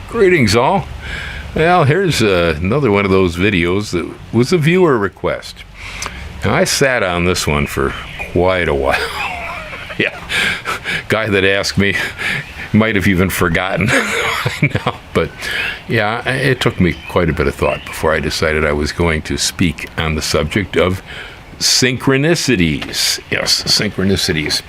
Greetings, all. Well, here's another one of those videos that was a viewer request. And I sat on this one for quite a while. Yeah, guy that asked me might have even forgotten by now. But yeah, it took me quite a bit of thought before I decided I was going to speak on the subject of synchronicities. Yes, synchronicities.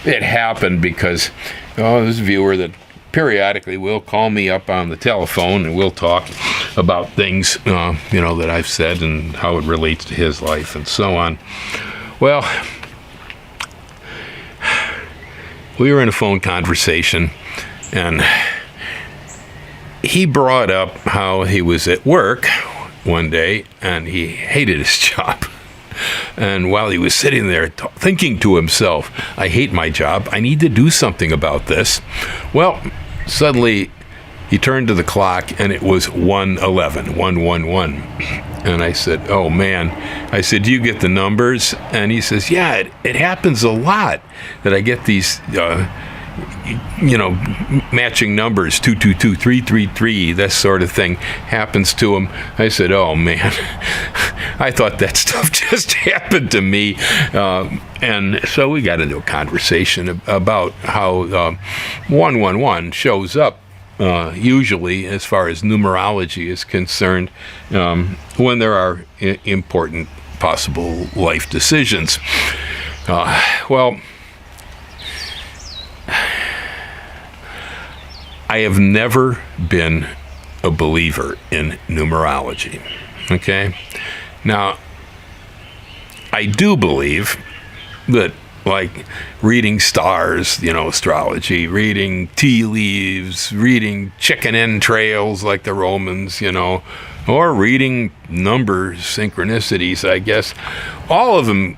It happened because this viewer that periodically will call me up on the telephone and we'll talk about things, that I've said and how it relates to his life and so on. Well, we were in a phone conversation and he brought up how he was at work one day and he hated his job. And while he was sitting there thinking to himself, I hate my job, I need to do something about this. Well, suddenly he turned to the clock and it was 1:11, 111. And I said, oh man. I said, do you get the numbers? And he says, yeah, it happens a lot that I get these, matching numbers, 222, 333, that sort of thing happens to him. I said, oh man, I thought that stuff just happened to me. And so we got into a conversation about how 111 shows up usually, as far as numerology is concerned, when there are important possible life decisions. Well, I have never been a believer in numerology. Okay? Now, I do believe that, like reading stars, astrology, reading tea leaves, reading chicken entrails like the Romans, or reading numbers, synchronicities, I guess, all of them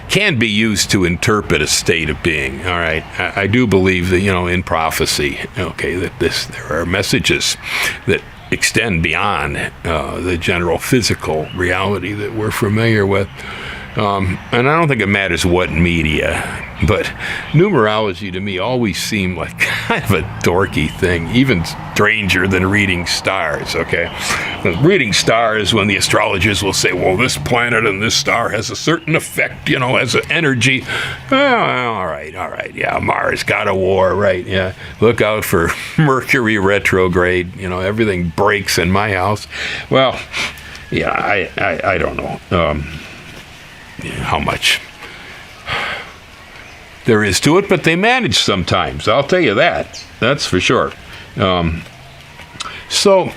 can be used to interpret a state of being. All right, I do believe that in prophecy, that there are messages that extend beyond the general physical reality that we're familiar with. And I don't think it matters what media, but numerology to me always seemed like kind of a dorky thing, even stranger than reading stars, okay? Reading stars, when the astrologers will say, well, this planet and this star has a certain effect, has an energy. All right, yeah, Mars got a war, right, yeah. Look out for Mercury retrograde, everything breaks in my house. Well, yeah, I don't know. How much there is to it, but they manage sometimes. I'll tell you that. That's for sure. So,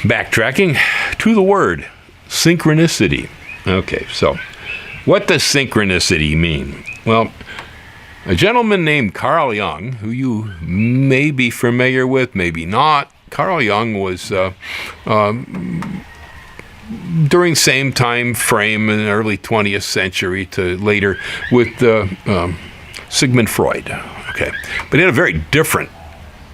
backtracking to the word synchronicity. Okay, so what does synchronicity mean? Well, a gentleman named Carl Jung, who you may be familiar with, maybe not. Carl Jung was during same time frame in the early 20th century to later with Sigmund Freud. Okay, but he had a very different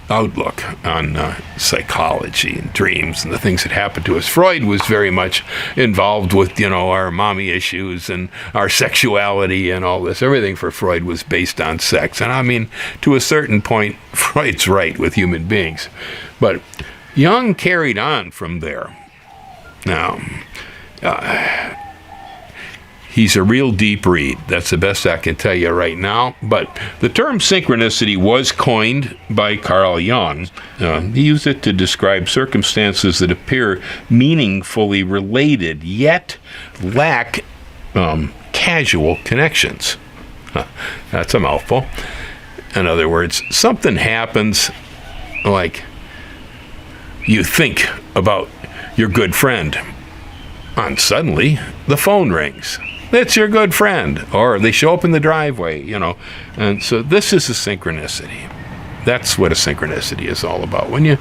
outlook on psychology and dreams and the things that happened to us. Freud was very much involved with, our mommy issues and our sexuality and all this. Everything for Freud was based on sex. And I mean, to a certain point, Freud's right with human beings. But Jung carried on from there. Now, he's a real deep read. That's the best I can tell you right now. But the term synchronicity was coined by Carl Jung. He used it to describe circumstances that appear meaningfully related, yet lack casual connections. That's a mouthful. In other words, something happens like you think about your good friend, and suddenly the phone rings. It's your good friend, or they show up in the driveway, And so this is a synchronicity. That's what a synchronicity is all about. You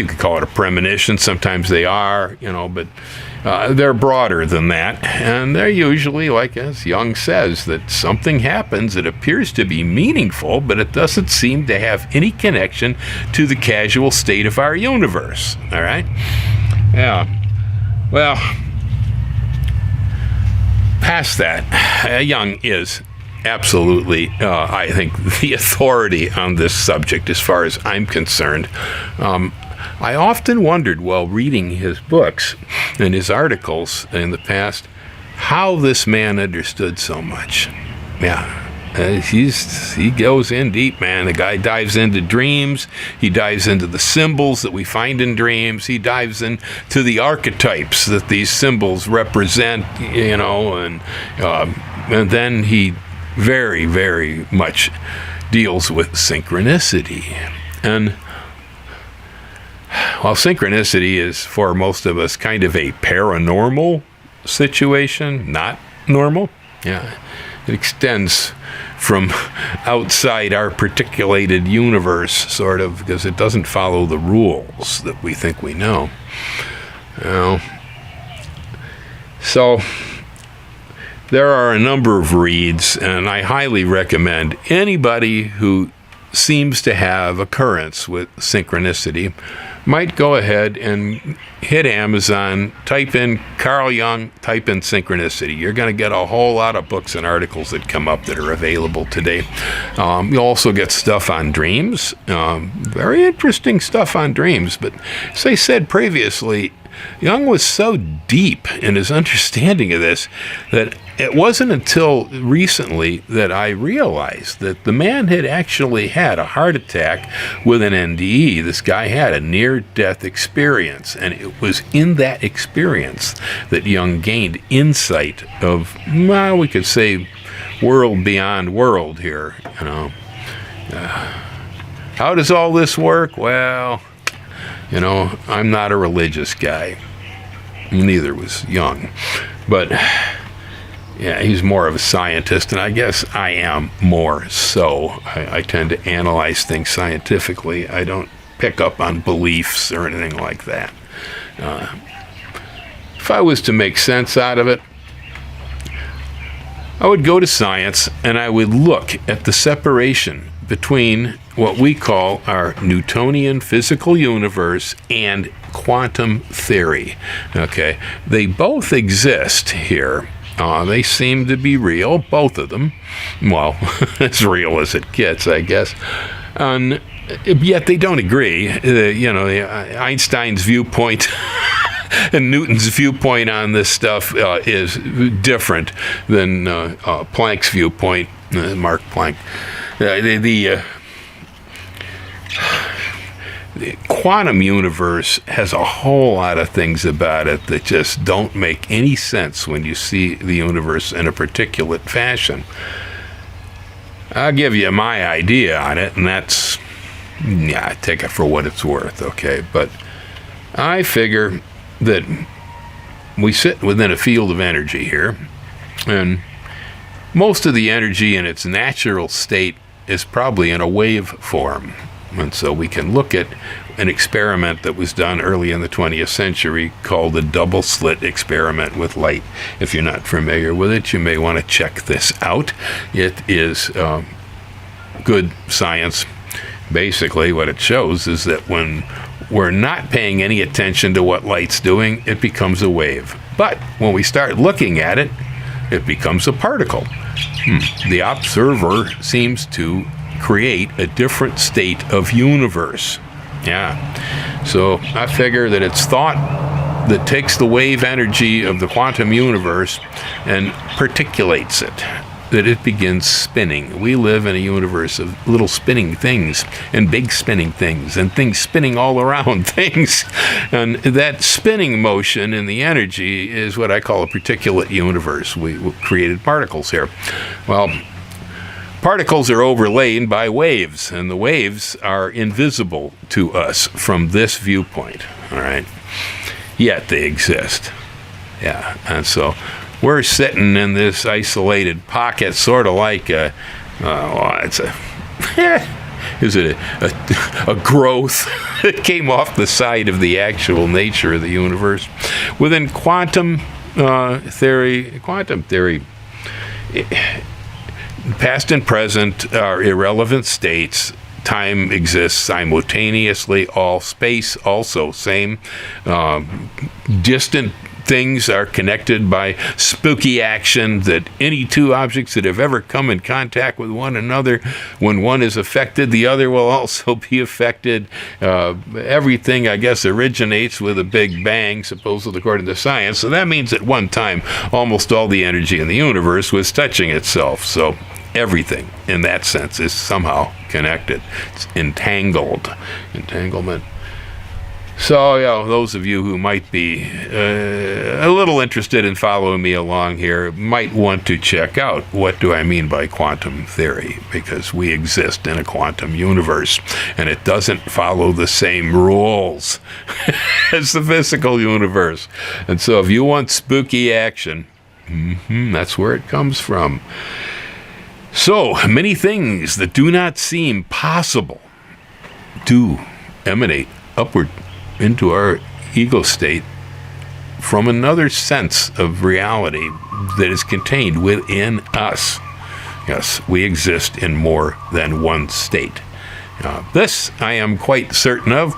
could call it a premonition. Sometimes they are, but they're broader than that. And they're usually, like as Jung says, that something happens that appears to be meaningful, but it doesn't seem to have any connection to the casual state of our universe. All right? Yeah. Well, past that, Jung is absolutely, I think, the authority on this subject as far as I'm concerned. I often wondered while reading his books and his articles in the past how this man understood so much. Yeah. He goes in deep, man. The guy dives into dreams. He dives into the symbols that we find in dreams. He dives into the archetypes that these symbols represent, and then he very, very much deals with synchronicity. And while synchronicity is for most of us kind of a paranormal situation, not normal, yeah, it extends from outside our particulated universe, sort of, because it doesn't follow the rules that we think we know. So there are a number of reads, and I highly recommend anybody who seems to have occurrence with synchronicity might go ahead and hit Amazon, type in Carl Jung, type in synchronicity. You're going to get a whole lot of books and articles that come up that are available today. You'll also get stuff on dreams, very interesting stuff on dreams. But as I said previously, Jung was so deep in his understanding of this that it wasn't until recently that I realized that the man had actually had a heart attack with an NDE. This guy had a near-death experience, and it was in that experience that Jung gained insight of, well, we could say, world beyond world here. How does all this work? Well, I'm not a religious guy. Neither was Jung. But yeah, he's more of a scientist, and I guess I am more so. I tend to analyze things scientifically. I don't pick up on beliefs or anything like that. If I was to make sense out of it, I would go to science and I would look at the separation between what we call our Newtonian physical universe and quantum theory. Okay, they both exist here. They seem to be real, both of them. Well, as real as it gets, I guess. And yet they don't agree. Einstein's viewpoint and Newton's viewpoint on this stuff is different than Planck's viewpoint, Mark Planck. The quantum universe has a whole lot of things about it that just don't make any sense when you see the universe in a particulate fashion. I'll give you my idea on it, and that's, take it for what it's worth, okay? But I figure that we sit within a field of energy here, and most of the energy in its natural state is probably in a wave form. And so we can look at an experiment that was done early in the 20th century called the double slit experiment with light. If you're not familiar with it, you may want to check this out. It is good science. Basically, what it shows is that when we're not paying any attention to what light's doing, it becomes a wave. But when we start looking at it, it becomes a particle. The observer seems to create a different state of universe. Yeah. So I figure that it's thought that takes the wave energy of the quantum universe and particulates it, that it begins spinning. We live in a universe of little spinning things and big spinning things and things spinning all around things. And that spinning motion in the energy is what I call a particulate universe. We created particles here. Well, particles are overlaid by waves, and the waves are invisible to us from this viewpoint, all right? Yet they exist. Yeah, and so we're sitting in this isolated pocket, sort of like is it a growth that came off the side of the actual nature of the universe? Within quantum theory, past and present are irrelevant states. Time exists simultaneously. All space also same. Distant things are connected by spooky action, that any two objects that have ever come in contact with one another, when one is affected, the other will also be affected. Everything, I guess, originates with a big bang, supposedly according to science. So that means at one time, almost all the energy in the universe was touching itself. So everything, in that sense, is somehow connected. It's entangled. Entanglement. So, those of you who might be a little interested in following me along here might want to check out what do I mean by quantum theory, because we exist in a quantum universe, and it doesn't follow the same rules as the physical universe. And so if you want spooky action, that's where it comes from. So, many things that do not seem possible do emanate upward into our ego state from another sense of reality that is contained within us. Yes, we exist in more than one state. This I am quite certain of.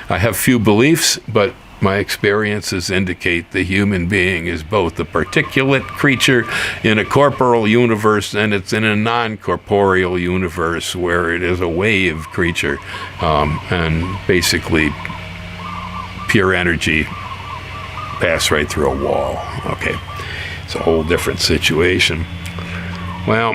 I have few beliefs, but my experiences indicate the human being is both a particulate creature in a corporeal universe, and it's in a non-corporeal universe where it is a wave creature, and basically pure energy pass right through a wall. Okay, it's a whole different situation. Well,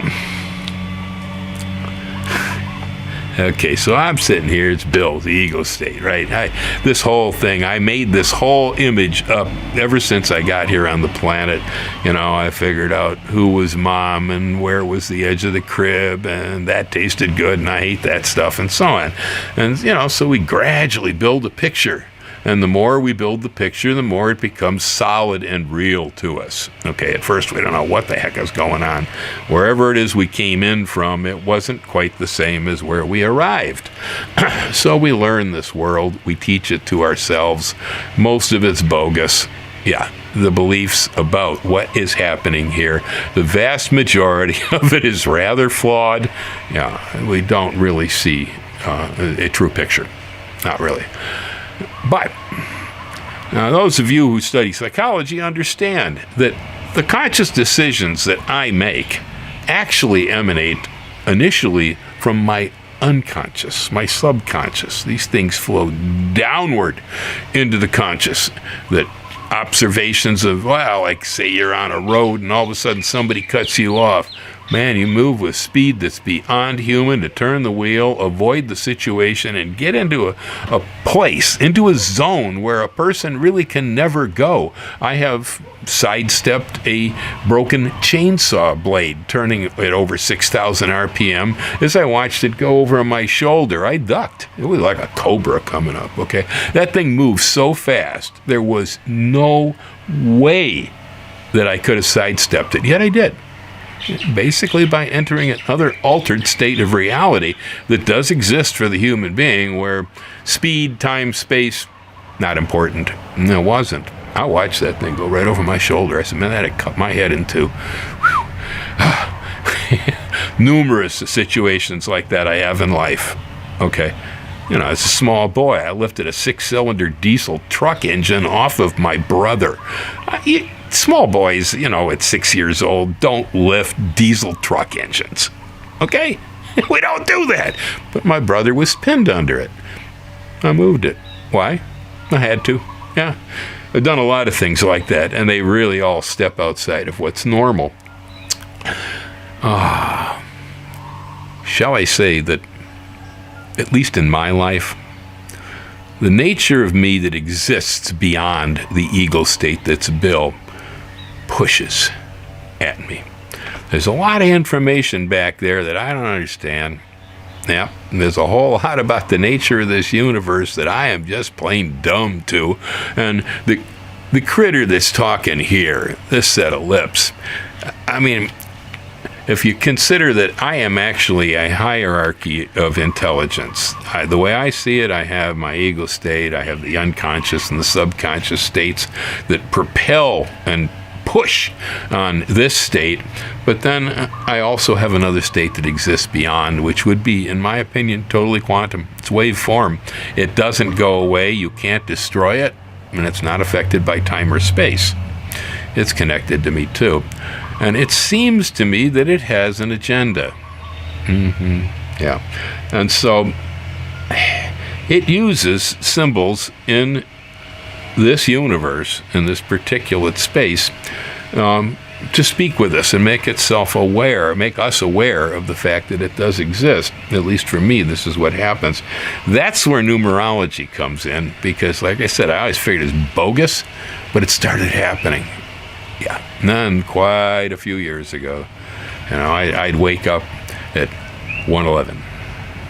okay, so I'm sitting here, it's Bill, the ego state, right? This whole thing, I made this whole image up ever since I got here on the planet. I figured out who was mom and where was the edge of the crib, and that tasted good and I ate that stuff, and so on. And, so we gradually build a picture. And the more we build the picture, the more it becomes solid and real to us. Okay, at first we don't know what the heck is going on. Wherever it is we came in from, it wasn't quite the same as where we arrived. So we learn this world, we teach it to ourselves. Most of it's bogus. Yeah, the beliefs about what is happening here, the vast majority of it is rather flawed. Yeah, we don't really see a true picture. Not really. But now, those of you who study psychology understand that the conscious decisions that I make actually emanate initially from my unconscious, my subconscious. These things flow downward into the conscious. That observations of, like say you're on a road and all of a sudden somebody cuts you off. Man, you move with speed that's beyond human to turn the wheel, avoid the situation, and get into a place, into a zone where a person really can never go. I have sidestepped a broken chainsaw blade, turning at over 6,000 RPM. As I watched it go over my shoulder, I ducked. It was like a cobra coming up, okay? That thing moved so fast, there was no way that I could have sidestepped it, yet I did. Basically by entering another altered state of reality that does exist for the human being, where speed, time, space, not important. No, it wasn't. I watched that thing go right over my shoulder. I said, man, that had cut my head in two. Numerous situations like that I have in life. Okay. As a small boy, I lifted a 6-cylinder diesel truck engine off of my brother. Small boys, at 6 years old, don't lift diesel truck engines. Okay? We don't do that. But my brother was pinned under it. I moved it. Why? I had to. Yeah. I've done a lot of things like that, and they really all step outside of what's normal. Shall I say that, at least in my life, the nature of me that exists beyond the ego state that's Bill pushes at me. There's a lot of information back there that I don't understand. Yeah, there's a whole lot about the nature of this universe that I am just plain dumb to. And the critter that's talking here, this set of lips, I mean, if you consider that I am actually a hierarchy of intelligence, the way I see it, I have my ego state, I have the unconscious and the subconscious states that propel and push on this state, but then I also have another state that exists beyond, which would be, in my opinion, totally quantum. It's wave form. It doesn't go away. You can't destroy it. and it's not affected by time or space. It's connected to me too. And it seems to me that it has an agenda. Yeah. And so it uses symbols in this universe, in this particulate space, to speak with us and make itself aware, make us aware of the fact that it does exist. At least for me, this is what happens. That's where numerology comes in, because, like I said, I always figured it was bogus, but it started happening. Yeah, none quite a few years ago. You know, I'd wake up at 1:11.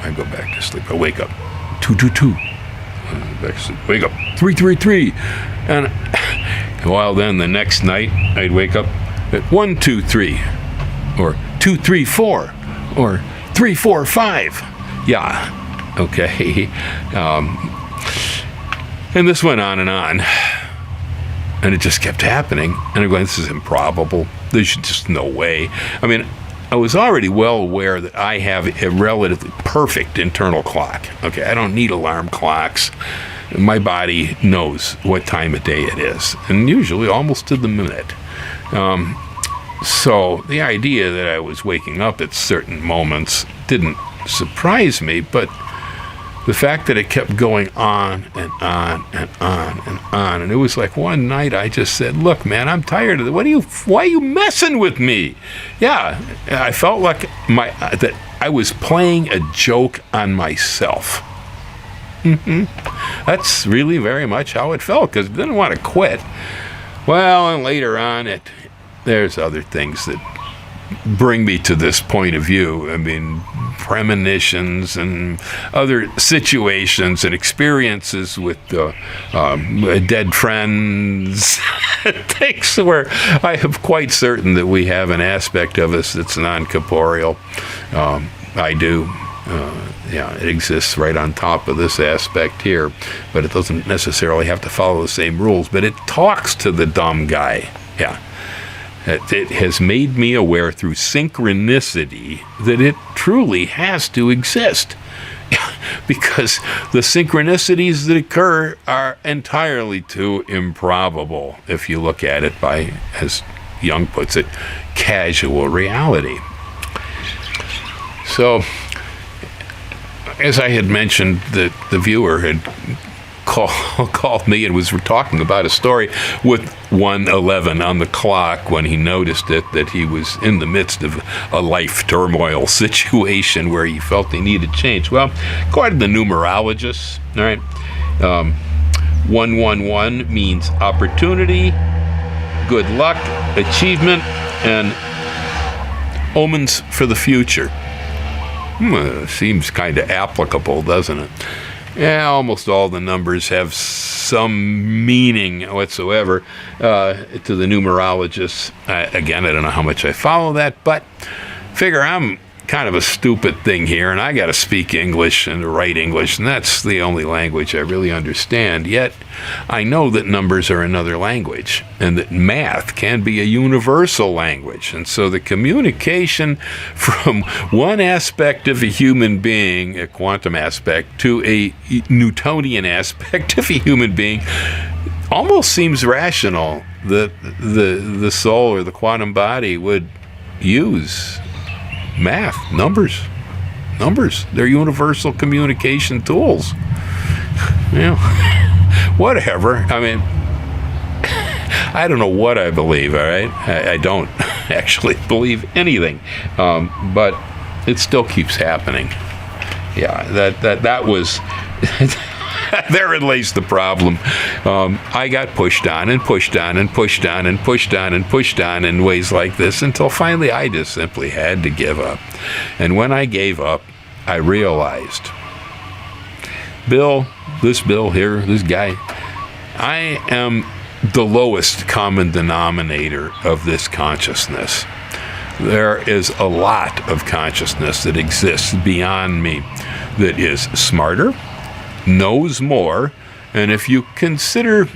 I'd go back to sleep. I'd wake up 2:22. Back to sleep. Wake up 3:33. And while then the next night I'd wake up at 1:23, or 2:34, or 3:45. Yeah, okay. And this went on and on. And it just kept happening. And I'm going, this is improbable. There's just no way. I mean, I was already well aware that I have a relatively perfect internal clock. Okay, I don't need alarm clocks. My body knows what time of day it is, and usually almost to the minute. So the idea that I was waking up at certain moments didn't surprise me, but the fact that it kept going on and on and on and on, and it was like one night I just said, "Look, man, I'm tired of it. Why are you messing with me?" Yeah, I felt like that I was playing a joke on myself. That's really very much how it felt, because I didn't want to quit. Well, and later on, there's other things that bring me to this point of view. I mean, premonitions and other situations and experiences with dead friends, things where I am quite certain that we have an aspect of us that's non-corporeal. I do. Yeah, it exists right on top of this aspect here, but it doesn't necessarily have to follow the same rules, but it talks to the dumb guy. Yeah. It has made me aware through synchronicity that it truly has to exist. Because the synchronicities that occur are entirely too improbable if you look at it by, as Jung puts it, casual reality. So, as I had mentioned, the viewer had called me and was talking about a story with 1:11 on the clock when he noticed that he was in the midst of a life turmoil situation where he felt he needed change. Well, according to numerologists, all right, 111 means opportunity, good luck, achievement, and omens for the future. Seems kind of applicable, doesn't it? Yeah, almost all the numbers have some meaning whatsoever to the numerologists. Again, I don't know how much I follow that, but figure I'm kind of a stupid thing here, and I got to speak English and write English, and that's the only language I really understand. Yet, I know that numbers are another language, and that math can be a universal language. And so the communication from one aspect of a human being, a quantum aspect, to a Newtonian aspect of a human being, almost seems rational that the soul or the quantum body would use math, numbers. They're universal communication tools. You know, whatever. I mean, I don't know what I believe, all right? I don't actually believe anything. But it still keeps happening. Yeah, that was... Therein lays the problem. I got pushed on and pushed on and pushed on and pushed on and pushed on in ways like this until finally I just simply had to give up. And when I gave up, I realized, this Bill here, this guy, I am the lowest common denominator of this consciousness. There is a lot of consciousness that exists beyond me that is smarter, knows more, and if you consider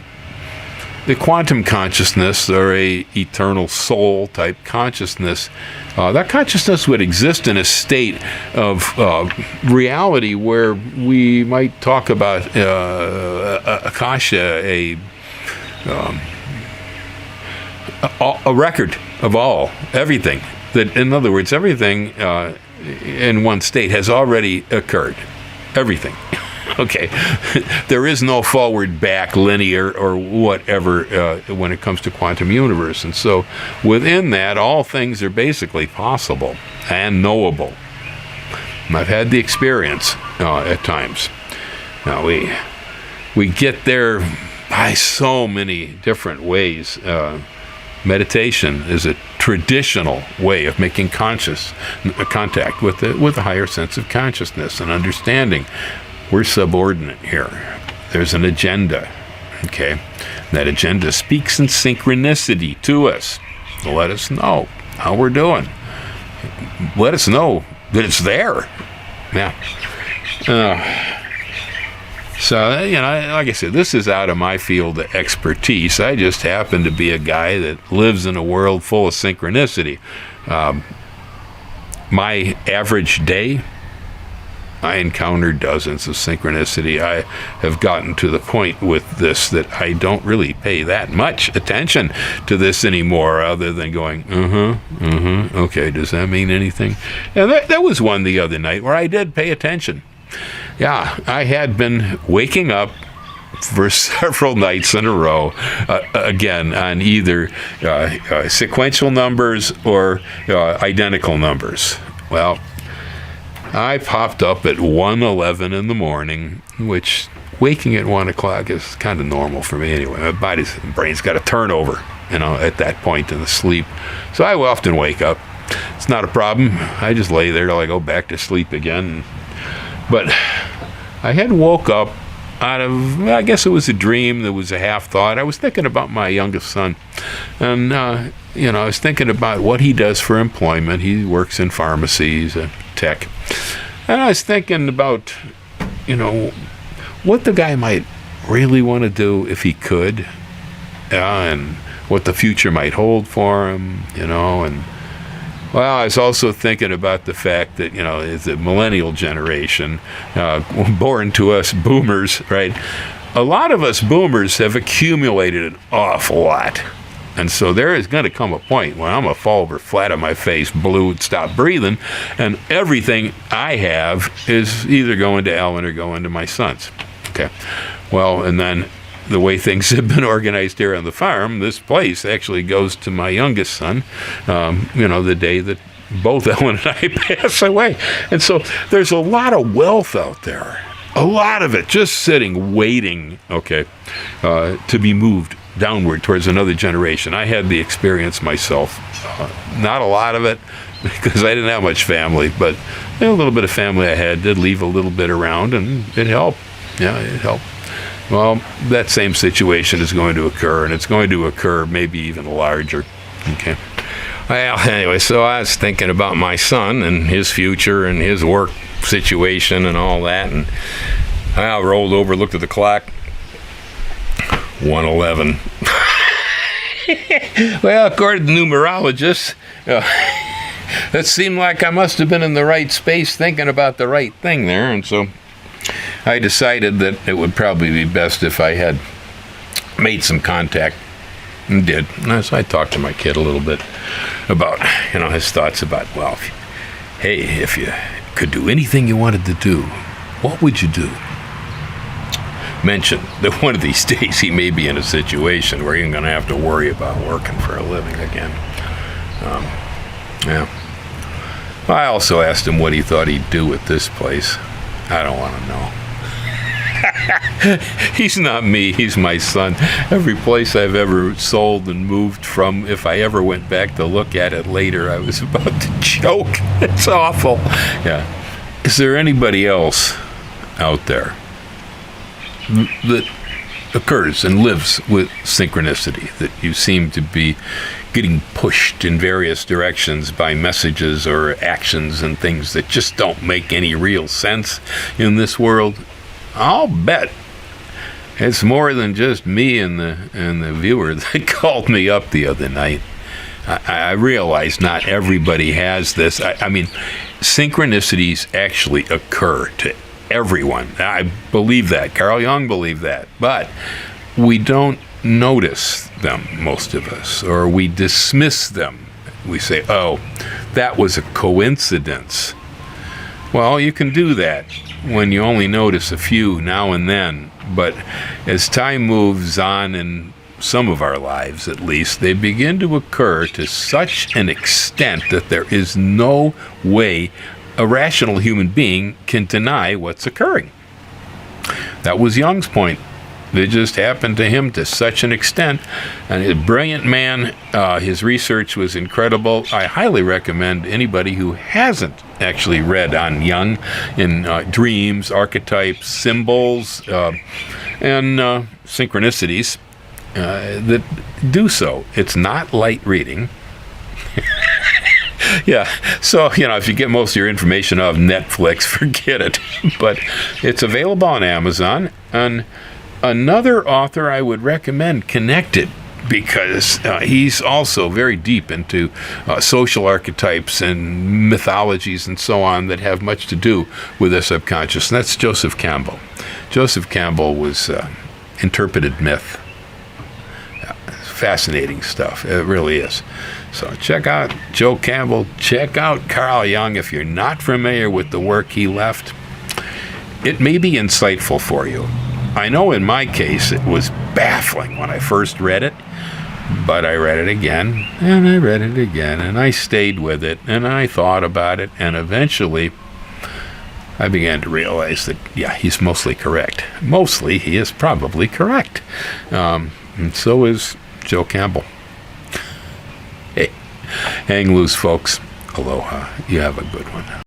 the quantum consciousness or a eternal soul type consciousness, that consciousness would exist in a state of reality where we might talk about akasha, a a record of everything. That, in other words, everything in one state has already occurred. Everything. Okay. There is no forward, back, linear, or whatever when it comes to quantum universe. And so within that, all things are basically possible and knowable. And I've had the experience at times. Now, we get there by so many different ways. Meditation is a traditional way of making conscious contact with a higher sense of consciousness and understanding. We're subordinate here. There's an agenda, okay? That agenda speaks in synchronicity to us to let us know how we're doing. Let us know that it's there. Yeah. So, like I said, this is out of my field of expertise. I just happen to be a guy that lives in a world full of synchronicity. My average day, I encounter dozens of synchronicity. I have gotten to the point with this that I don't really pay that much attention to this anymore, other than going, okay, does that mean anything? And that was one the other night where I did pay attention. Yeah, I had been waking up for several nights in a row, again, on either sequential numbers or identical numbers. Well, I popped up at 1:11 in the morning, which waking at 1 o'clock is kind of normal for me anyway. My brain's got a turnover, at that point in the sleep. So I often wake up. It's not a problem. I just lay there till I go back to sleep again. But I had woke up out of, I guess it was a dream, that was a half thought. I was thinking about my youngest son. And, I was thinking about what he does for employment. He works in pharmacies, tech. And I was thinking about, what the guy might really want to do if he could, and what the future might hold for him, and well, I was also thinking about the fact that, it's the millennial generation, born to us boomers, right? A lot of us boomers have accumulated an awful lot. And so there is going to come a point when I'm going to fall over flat on my face, blue, and stop breathing, and everything I have is either going to Ellen or going to my sons. Okay. Well, and then the way things have been organized here on the farm, this place actually goes to my youngest son, the day that both Ellen and I pass away. And so there's a lot of wealth out there, a lot of it just sitting, waiting, to be moved downward towards another generation. I had the experience myself. Not a lot of it, because I didn't have much family, but a little bit of family I had did leave a little bit around, and it helped. Yeah, it helped. Well, that same situation is going to occur, and it's going to occur maybe even larger. Okay. Well, anyway, so I was thinking about my son and his future and his work situation and all that, and I rolled over, looked at the clock. 1:11. Well, according to numerologists, it seemed like I must have been in the right space thinking about the right thing there, and so I decided that it would probably be best if I had made some contact, and did. And so I talked to my kid a little bit about, his thoughts about, well, if you could do anything you wanted to do, what would you do? Mentioned that one of these days he may be in a situation where he's going to have to worry about working for a living again. Yeah. I also asked him what he thought he'd do with this place. I don't want to know. He's not me, he's my son. Every place I've ever sold and moved from, if I ever went back to look at it later, I was about to choke. It's awful. Yeah. Is there anybody else out there that occurs and lives with synchronicity, that you seem to be getting pushed in various directions by messages or actions and things that just don't make any real sense in this world? I'll bet it's more than just me and the viewer that called me up the other night. I realize not everybody has this. I mean, synchronicities actually occur to everyone. I believe that. Carl Jung believed that. But we don't notice them, most of us, or we dismiss them. We say, oh, that was a coincidence. Well, you can do that when you only notice a few now and then, but as time moves on, in some of our lives at least, they begin to occur to such an extent that there is no way a rational human being can deny what's occurring. That was Jung's point. It just happened to him to such an extent, and he's a brilliant man. His research was incredible. I highly recommend anybody who hasn't actually read on Jung in dreams, archetypes, symbols, and synchronicities that do so. It's not light reading. Yeah, so, if you get most of your information off Netflix, forget it. But it's available on Amazon. And another author I would recommend, Connected, because he's also very deep into social archetypes and mythologies and so on that have much to do with the subconscious. And that's Joseph Campbell. Joseph Campbell was interpreted myth. Fascinating stuff. It really is. So check out Joe Campbell. Check out Carl Jung if you're not familiar with the work he left. It may be insightful for you. I know in my case it was baffling when I first read it, but I read it again, and I read it again, and I stayed with it, and I thought about it, and eventually I began to realize that, yeah, he's mostly correct. Mostly, he is probably correct. And so is Joe Campbell. Hey, hang loose, folks. Aloha. You have a good one.